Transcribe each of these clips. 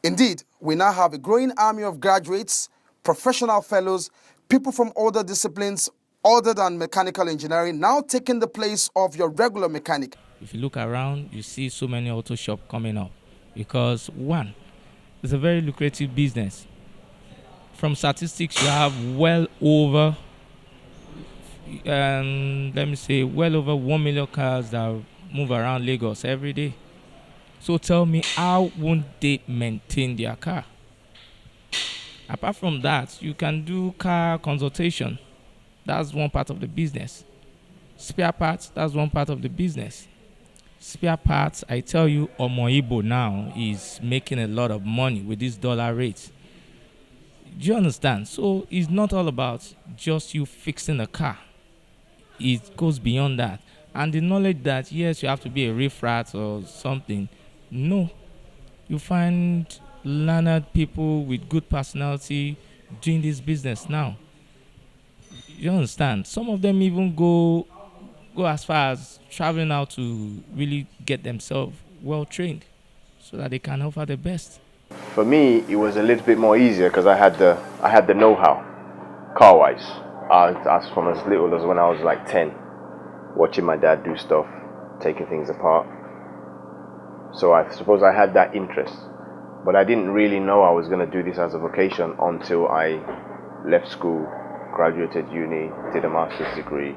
Indeed, we now have a growing army of graduates, professional fellows, people from other disciplines other than mechanical engineering now taking the place of your regular mechanic. If you look around, you see so many auto shops coming up because one, it's a very lucrative business. From statistics, you have well over, let me say, well over 1 million cars that move around Lagos every day. So tell me, how won't they maintain their car? Apart from that, you can do car consultation. That's one part of the business. Spare parts, that's one part of the business. Spare parts, I tell you, Omoibo now is making a lot of money with this dollar rate. Do you understand? So it's not all about just you fixing a car. It goes beyond that. And the knowledge that, yes, you have to be a refrat or something. No. You find learned people with good personality doing this business now. You understand? Some of them even go as far as traveling out to really get themselves well trained so that they can offer the best. For me, it was a little bit more easier because I had the know-how, car-wise. As from as little as when I was like 10, watching my dad do stuff, taking things apart. So I suppose I had that interest, but I didn't really know I was going to do this as a vocation until I left school, graduated uni, did a master's degree,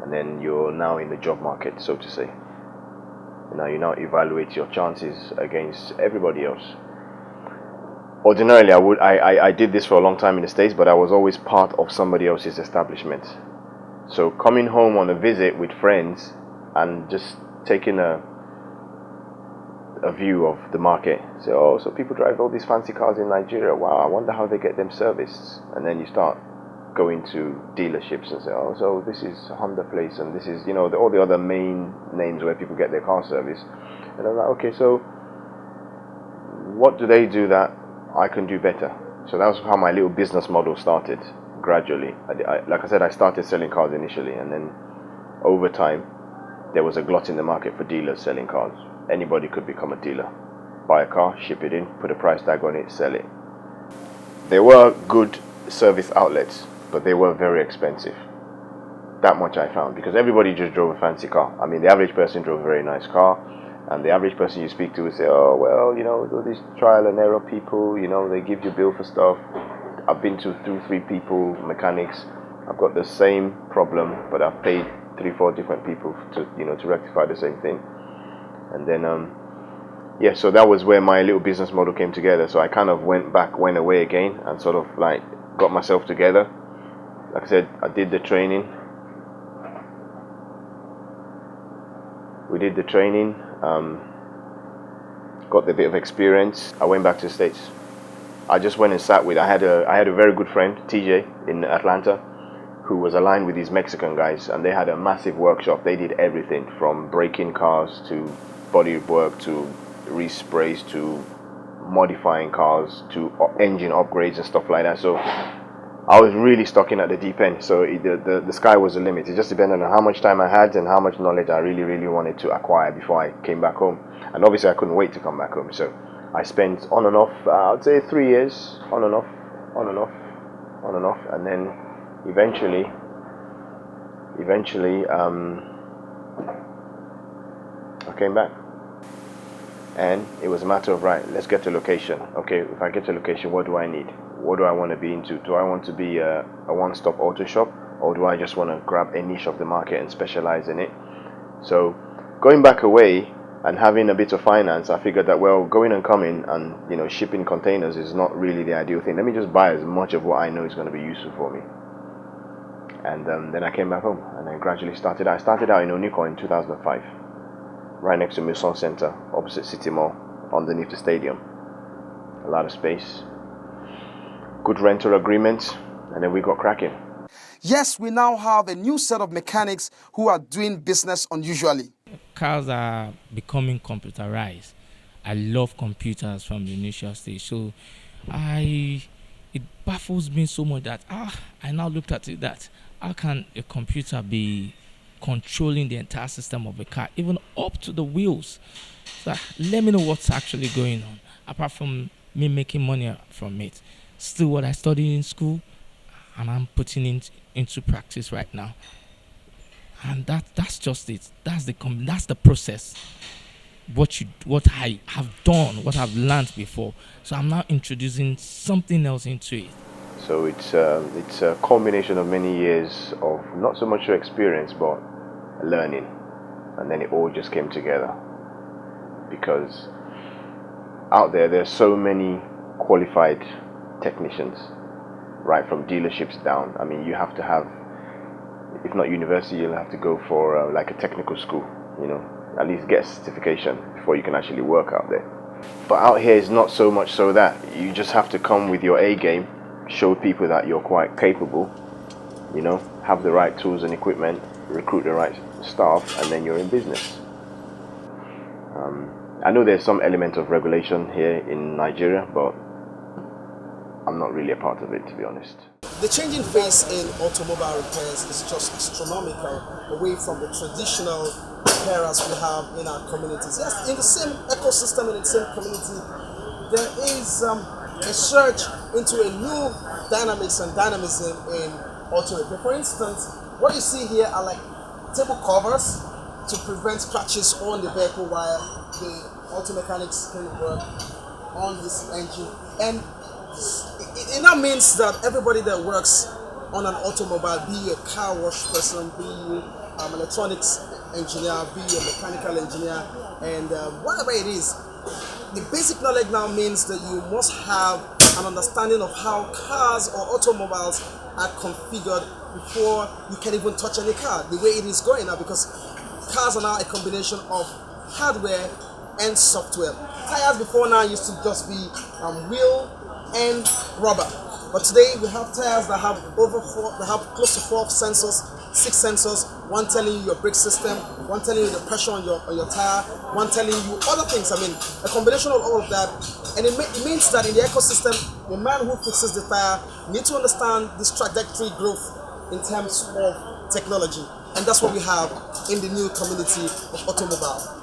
and then you're now in the job market, so to say. Now you now evaluate your chances against everybody else. Ordinarily, I did this for a long time in the States, but I was always part of somebody else's establishment. So coming home on a visit with friends and just taking a view of the market. So, oh, so people drive all these fancy cars in Nigeria. Wow, I wonder how they get them serviced. And then you start going to dealerships and say, oh, so this is Honda place, and this is, all the other main names where people get their car serviced. And I'm like, okay, so what do they do that I can do better? So that was how my little business model started gradually. Like I said, I started selling cars initially, and then over time, there was a glut in the market for dealers selling cars. Anybody could become a dealer. Buy a car, ship it in, put a price tag on it, sell it. There were good service outlets, but they were very expensive. That much I found, because everybody just drove a fancy car. I mean, the average person drove a very nice car, and the average person you speak to would say, oh, well, all these trial and error people, they give you bill for stuff. I've been to 2-3 people, mechanics. I've got the same problem, but I've paid 3-4 different people to rectify the same thing. And then, so that was where my little business model came together. So I kind of went away again, and sort of like got myself together. Like I said, I did the training. We did the training, got the bit of experience. I went back to the States. I just went and sat with, I had a very good friend, TJ, in Atlanta, who was aligned with these Mexican guys, and they had a massive workshop. They did everything from breaking cars to body work to resprays to modifying cars to engine upgrades and stuff like that. So I was really stuck in at the deep end. So the sky was the limit. It just depended on how much time I had and how much knowledge I really, really wanted to acquire before I came back home. And obviously I couldn't wait to come back home. So I spent on and off, I'd say 3 years, on and off, on and off, on and off. And then eventually, I came back. And it was a matter of, right, let's get to location. Okay, if I get to location, what do I need? What do I want to be into? Do I want to be a one-stop auto shop, or do I just want to grab a niche of the market and specialize in it? So going back away and having a bit of finance, I figured that, well, going and coming and shipping containers is not really the ideal thing. Let me just buy as much of what I know is going to be useful for me. And then I came back home, and I gradually started. I started out in Oniko in 2005. Right next to Muson Center, opposite City Mall, underneath the stadium. A lot of space, good rental agreements, and then we got cracking. Yes, we now have a new set of mechanics who are doing business unusually. Cars are becoming computerized. I love computers from the initial stage. So it baffles me so much that I now looked at it that how can a computer be controlling the entire system of a car, even up to the wheels? So let me know what's actually going on. apart from me making money from it. Still, what I studied in school, and I'm putting it into practice right now. And that's just it. That's the process. What I have done, what I've learned before. So I'm now introducing something else into it. So it's a combination of many years of not so much your experience, but learning, and then it all just came together. Because out there's so many qualified technicians, right from dealerships down. I mean, you have to have, if not university, you'll have to go for like a technical school, you know, at least get a certification before you can actually work out there. But out here is not so much so that you just have to come with your A game, show people that you're quite capable, you know, have the right tools and equipment, recruit the right staff, and then you're in business. I know there's some element of regulation here in Nigeria, but I'm not really a part of it, to be honest. The changing face in automobile repairs is just astronomical, away from the traditional repairers we have in our communities. Yes, in the same ecosystem, in the same community, there is a surge into a new dynamics and dynamism in auto repair. For instance, what you see here are like table covers to prevent scratches on the vehicle while the auto mechanics can work on this engine. And it now means that everybody that works on an automobile, be you a car wash person, be you electronics engineer, be you a mechanical engineer, and whatever it is, the basic knowledge now means that you must have an understanding of how cars or automobiles are configured before you can even touch any car, the way it is going now, because cars are now a combination of hardware and software. Tires before now used to just be wheel and rubber, but today we have tires that have close to 4 sensors, 6 sensors, one telling you your brake system, one telling you the pressure on your tire, one telling you other things. I mean, a combination of all of that, and it means that in the ecosystem, the man who fixes the tire needs to understand this trajectory growth in terms of technology, and that's what we have in the new community of automobile.